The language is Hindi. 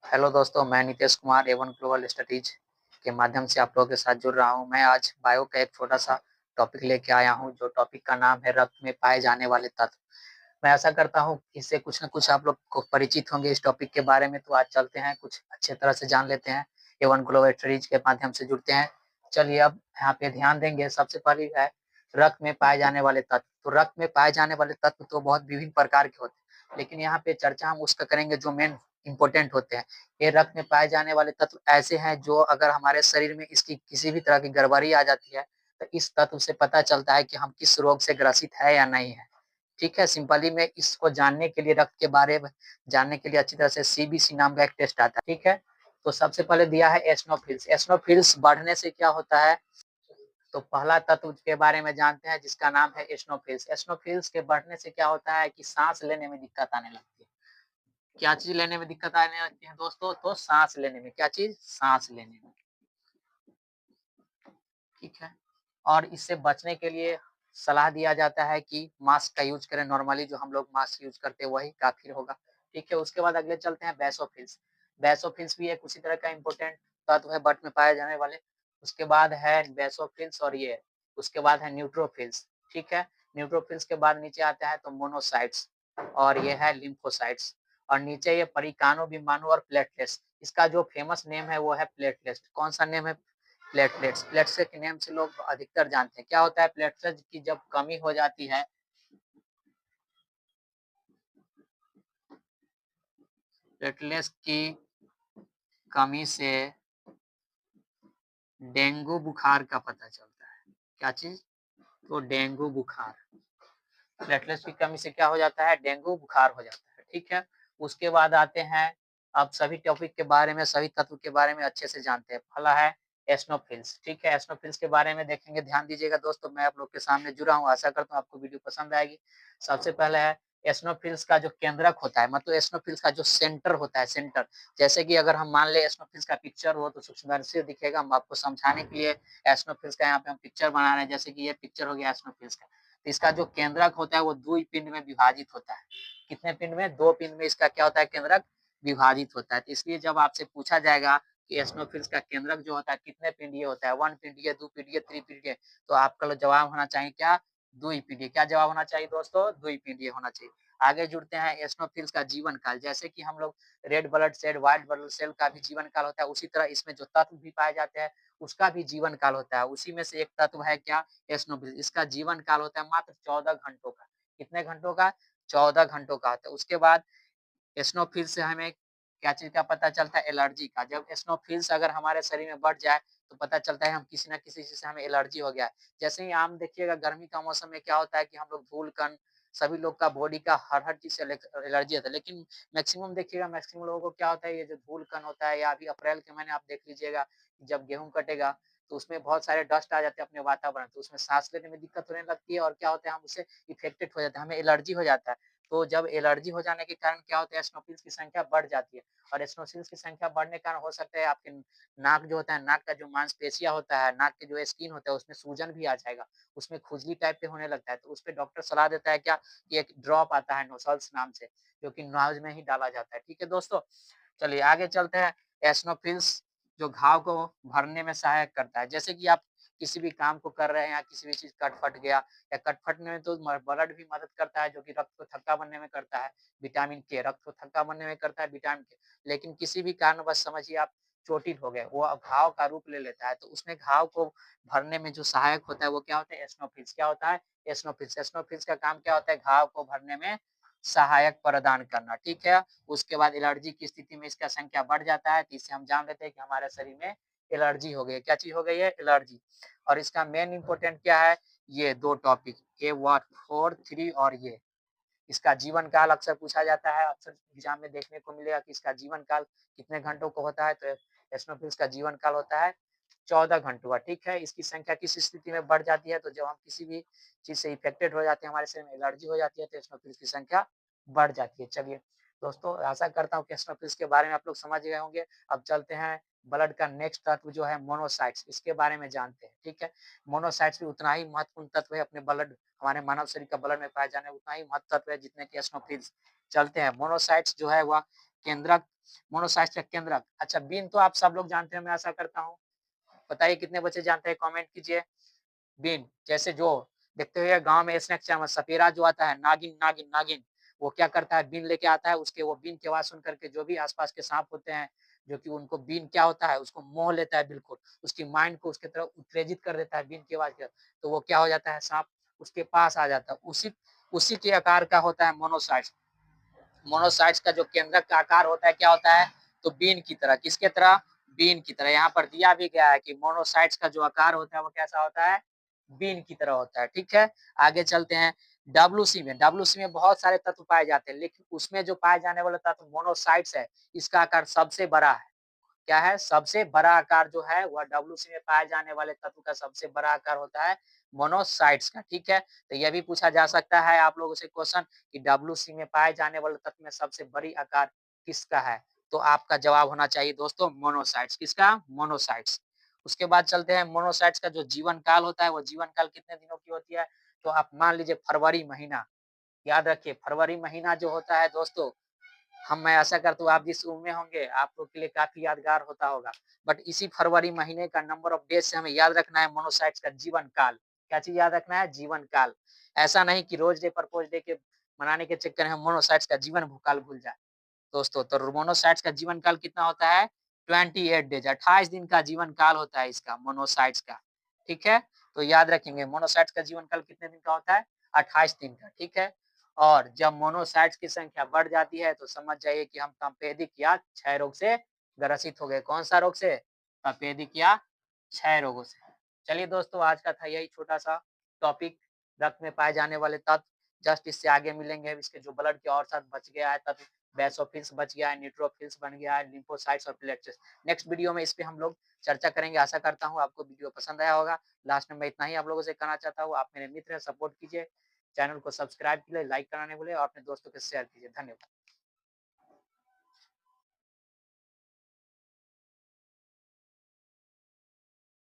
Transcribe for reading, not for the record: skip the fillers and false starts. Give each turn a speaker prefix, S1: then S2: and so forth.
S1: हेलो दोस्तों, मैं Nitesh Kumar Avon global studies के माध्यम से आप लोगों के साथ जुड़ रहा हूं। मैं आज बायो का एक छोटा सा टॉपिक लेके आया हूं, जो टॉपिक का नाम है रक्त में पाए जाने वाले तत्व। मैं आशा करता हूं इससे कुछ न कुछ आप लोग को परिचित होंगे इस टॉपिक के बारे में। तो आज चलते हैं, कुछ अच्छे तरह से जान लेते हैं, एवन ग्लोबल स्टडीज के माध्यम से जुड़ते हैं। चलिए, अब यहाँ पे ध्यान देंगे। सबसे पहली है रक्त में पाए जाने वाले तत्व। तो रक्त में पाए जाने वाले तत्व तो बहुत विभिन्न प्रकार के होते हैं, लेकिन यहाँ पे चर्चा हम उसका करेंगे जो मेन इंपॉर्टेंट होते हैं। ये रक्त में पाए जाने वाले तत्व ऐसे हैं जो अगर हमारे शरीर में इसकी किसी भी तरह की गड़बड़ी आ जाती है, तो इस तत्व से पता चलता है कि हम किस रोग से ग्रसित है या नहीं है। ठीक है, सिंपली में इसको जानने के लिए, रक्त के बारे में जानने के लिए अच्छी तरह से सीबीसी नाम का एक टेस्ट आता है। ठीक है, तो सबसे पहले दिया है एस्नोफिल्स। एस्नोफिल्स बढ़ने से क्या होता है, तो पहला तत्व के बारे में जानते हैं जिसका नाम है एस्नोफिल्स। एस्नोफिल्स के बढ़ने से क्या होता है कि सांस लेने में दिक्कत आने लगती है। क्या चीज लेने में दिक्कत आने लगती है दोस्तों, तो सांस लेने में। क्या चीज? सांस लेने में। ठीक है, और इससे बचने के लिए सलाह दिया जाता है कि मास्क का यूज करें। नॉर्मली जो हम लोग मास्क यूज करते हैं वही काफी होगा। ठीक है, उसके बाद अगले चलते हैं बेसोफिल्स। बेसोफिल्स भी एक उसी तरह का इंपॉर्टेंट तत्व है बट में पाए जाने वाले। उसके बाद है बेसोफिल्स और ये, उसके बाद है न्यूट्रोफिल्स। ठीक है, न्यूट्रोफिल्स के बाद नीचे आता है तो मोनोसाइट्स, और ये है लिम्फोसाइट्स, और नीचे ये परिकानो विमाणु और प्लेटलेट्स। इसका जो फेमस नेम है वो है प्लेटलेट्स। कौन सा नेम है? प्लेटलेट्स। प्लेटलेट्स के नेम से लोग अधिकतर जानते हैं। क्या होता है? प्लेटलेट्स की जब कमी हो जाती है, प्लेटलेट्स की कमी से डेंगू बुखार का पता चलता है। क्या चीज? तो डेंगू बुखार। प्लेटलेट्स की कमी से क्या हो जाता है? डेंगू बुखार हो जाता है। ठीक है, उसके बाद आते हैं, अब सभी टॉपिक के बारे में, सभी तत्व के बारे में अच्छे से जानते हैं। पहला है एस्नोफिल्स। ठीक है, एस्नोफिल्स के बारे में देखेंगे। ध्यान दीजिएगा दोस्तों, मैं आप लोग के सामने जुड़ा हूँ। आशा करता हूँ आपको वीडियो पसंद आएगी। सबसे पहले है एस्नोफिल्स का जो केंद्रक होता है, मतलब एस्नोफिल्स का जो सेंटर होता है, सेंटर। जैसे कि अगर हम मान ले एस्नोफिल्स का पिक्चर हो तो सुंदर से दिखेगा। हम आपको समझाने के लिए एस्नोफिल्स का यहाँ पे हम पिक्चर बना रहे हैं। जैसे कि ये पिक्चर हो गया एस्नोफिल्स का। तो इसका जो केंद्रक होता है वो दो पिंड में विभाजित होता है। कितने पिंड में? दो पिंड में इसका क्या होता है? केंद्रक विभाजित होता है। तो इसलिए जब आपसे पूछा जाएगा कि एस्नोफिल्स का केंद्रक जो होता है कितने पिंडीय होता है, वन पिंडीय, दो पिंडीय, थ्री पिंडीय, तो आपका जवाब होना चाहिए क्या? दो ही पिंडीय। क्या जवाब होना चाहिए दोस्तों? दो ही पिंडीय होना चाहिए। आगे जुड़ते हैं एस्नोफिल्स का जीवन काल। जैसे कि हम लोग red blood cell, white blood cell का भी जीवन काल होता है, उसी तरह इसमें जो तत्व भी पाए जाते हैं उसका भी जीवन काल होता है। उसी में से एक तत्व है क्या? एस्नोफिल्स। इसका जीवन काल होता है मात्र 14 घंटों का। कितने घंटों का? 14 घंटों का होता है। उसके बाद एस्नोफिल्स से हमें क्या चीज का पता चलता है? एलर्जी का। जब एस्नोफिल्स अगर हमारे शरीर में बढ़ जाए तो पता चलता है हम किसी ना किसी चीज से हमें एलर्जी हो गया है। जैसे ही आम देखिएगा, गर्मी का मौसम में क्या होता है कि हम लोग धूल कण, सभी लोग का बॉडी का हर चीज से एलर्जी होता है। लेकिन मैक्सिमम देखिएगा, मैक्सिमम लोगों को क्या होता है, ये जो धूल कण होता है, या अभी अप्रैल के महीने आप देख लीजिएगा, जब गेहूं कटेगा तो उसमें बहुत सारे डस्ट आ जाते हैं अपने वातावरण, तो उसमें सांस लेने में दिक्कत होने लगती है, और क्या होता है, हम उससे इफेक्टेड हो जाते हैं, हमें एलर्जी हो जाता है। तो जब एलर्जी हो जाने के कारण क्या होता है, एस्नोफिल्स की संख्या बढ़ जाती है। और एस्नोफिल्स की संख्या बढ़ने के कारण हो सकता है आपके नाक जो होता है, नाक का जो मांसपेशिया होता है, नाक के जो स्किन होता है उसमें सूजन भी आ जाएगा, उसमें खुजली टाइप पे होने लगता है। तो उस पर डॉक्टर सलाह देता है क्या, कि एक ड्रॉप आता है नोसल्स नाम से, जो कि नाज में ही डाला जाता है। ठीक है दोस्तों, चलिए आगे चलते हैं। एस्नोफिल्स जो घाव को भरने में सहायक करता है। जैसे कि आप किसी भी काम को कर रहे हैं या किसी भी चीज कट फट गया, या कट फटने में तो ब्लड भी मदद करता है, जो कि रक्त को थक्का बनने में करता है। विटामिन के, रक्त को थक्का बनने में करता है विटामिन के। लेकिन किसी भी कारणवश समझिए आप चोटिल हो गए, वो घाव का रूप ले लेता है, तो उसमें घाव को भरने में जो सहायक होता है वो क्या होता है? एस्नोफिल्स। क्या होता है? एस्नोफिल्स। एस्नोफिल्स का काम क्या होता है? घाव को भरने में सहायक प्रदान करना। ठीक है, उसके बाद एलर्जी की स्थिति में इसका संख्या बढ़ जाता है, तो इससे हम जान लेते हैं कि हमारे शरीर में एलर्जी हो गई है। क्या चीज हो गई है? एलर्जी। और इसका मेन इंपोर्टेंट क्या है? ये दो टॉपिक, ए वाट 4, 3 और ये। इसका जीवन काल अक्सर पूछा जाता है, अक्सर एग्जाम में देखने को मिलेगा कि इसका जीवन काल कितने घंटों को होता है, तो एस्नोफिल्स का जीवन काल होता है 14 घंटों का। ठीक है, इसकी संख्या किस स्थिति में बढ़ जाती है, तो जब हम किसी भी चीज से इफेक्टेड हो जाते हैं, हमारे शरीर में एलर्जी हो जाती है, तो एस्नोफिल्स की संख्या बढ़ जाती है। चलिए दोस्तों, आशा करता हूँ कि एस्नोफिल्स के बारे में आप लोग समझ गए होंगे। अब चलते हैं ब्लड का नेक्स्ट तत्व जो है मोनोसाइट्स, इसके बारे में जानते हैं। ठीक है, मोनोसाइट्स भी उतना ही महत्वपूर्ण तत्व है अपने ब्लड, हमारे मानव शरीर का ब्लड में पाए जाने उतना ही महत्व तत्व है जितने कि एस्नोफिल्स। चलते हैं, मोनोसाइट्स जो है वह केंद्रक मोनोसाइट्स का केंद्रक। अच्छा, बीन तो आप सब लोग जानते हैं, मैं आशा करता हूँ। बताइए कितने बच्चे जानते हैं, कमेंट कीजिए। बीन जैसे जो देखते हुए गांव में स्नेक चैमर सपेरा जो आता है, नागिन नागिन नागिन, वो क्या करता है, बीन लेके आता है, उसके वो बीन की आवाज सुन करके जो भी आसपास के सांप होते हैं, जो कि उनको बीन क्या होता है उसको मोह लेता है, बिल्कुल उसकी माइंड को उसके तरफ उत्तेजित कर देता है बीन की आवाज के, तो वो क्या हो जाता है, सांप उसके पास आ जाता है। उसी उसी के आकार का होता है मोनोसाइट्स। मोनोसाइट्स का जो केंद्रक का आकार होता है क्या होता है, तो बीन की तरह। किसके तरह, बीन की तरह। यहाँ पर दिया भी गया है कि मोनोसाइट्स का जो आकार होता है वो कैसा होता है, बीन की तरह होता है। ठीक है, आगे चलते हैं। डब्ल्यूसी में, डब्ल्यूसी में बहुत सारे तत्व पाए जाते हैं, लेकिन उसमें जो पाए जाने वाला तत्व मोनोसाइट्स है, इसका आकार सबसे बड़ा है। क्या है, सबसे बड़ा आकार जो है वह डब्ल्यूसी में पाए जाने वाले तत्व का सबसे बड़ा आकार होता है मोनोसाइट्स का। ठीक है, तो यह भी पूछा जा सकता है आप लोगों से क्वेश्चन कि डब्ल्यूसी में पाए जाने वाले तत्व में सबसे बड़ी आकार किसका है, तो आपका जवाब होना चाहिए दोस्तों मोनोसाइट्स। किसका, मोनोसाइट्स। उसके बाद चलते हैं, मोनोसाइट्स का जो जीवन काल होता है वो जीवन काल कितने दिनों की होती है, तो आप मान लीजिए फरवरी महीना, याद रखिए फरवरी महीना जो होता है दोस्तों, मैं आशा करता हूँ आप जिस उम्र में होंगे आप लोग के लिए काफी यादगार होता होगा। बट इसी फरवरी महीने का नंबर ऑफ डेज से हमें याद रखना है मोनोसाइट्स का जीवन काल। क्या चीज याद रखना है, जीवन काल। ऐसा नहीं कि रोज डे प्रपोज डे के मनाने के चक्कर में हम मोनोसाइट्स का जीवन काल भूल जाए दोस्तों। तो मोनोसाइट्स का जीवन काल कितना होता है, 28 डेज, 28 दिन का जीवन काल होता है इसका, मोनोसाइट्स का। ठीक है, तो याद रखेंगे मोनोसाइट्स का जीवन काल कितने दिन का होता है, 28 दिन का। ठीक है, और जब मोनोसाइट्स की संख्या बढ़ जाती है तो समझ जाइए कि हम तपेदिक या क्षय रोग से ग्रसित हो गए। कौन सा रोग से, तपेदिक या क्षय रोगों से। चलिए दोस्तों, आज का था यही छोटा सा टॉपिक, रक्त में पाए जाने वाले तत्व। जस्ट इससे आगे मिलेंगे, इसके जो ब्लड के और साथ बच गया है तत्व, बेसोफिल्स बच गया है, न्यूट्रोफिल्स बन गया है, लिम्फोसाइट्स और प्लेटलेट्स। नेक्स्ट वीडियो में इस पे हम लोग चर्चा करेंगे। आशा करता हूँ आपको वीडियो पसंद आया होगा। लास्ट में मैं इतना ही आप लोगों से कहना चाहता हूँ, आप मेरे मित्र हैं, सपोर्ट कीजिए, चैनल को सब्सक्राइब कीजिए, लाइक कराने बोले और अपने दोस्तों के शेयर कीजिए। धन्यवाद।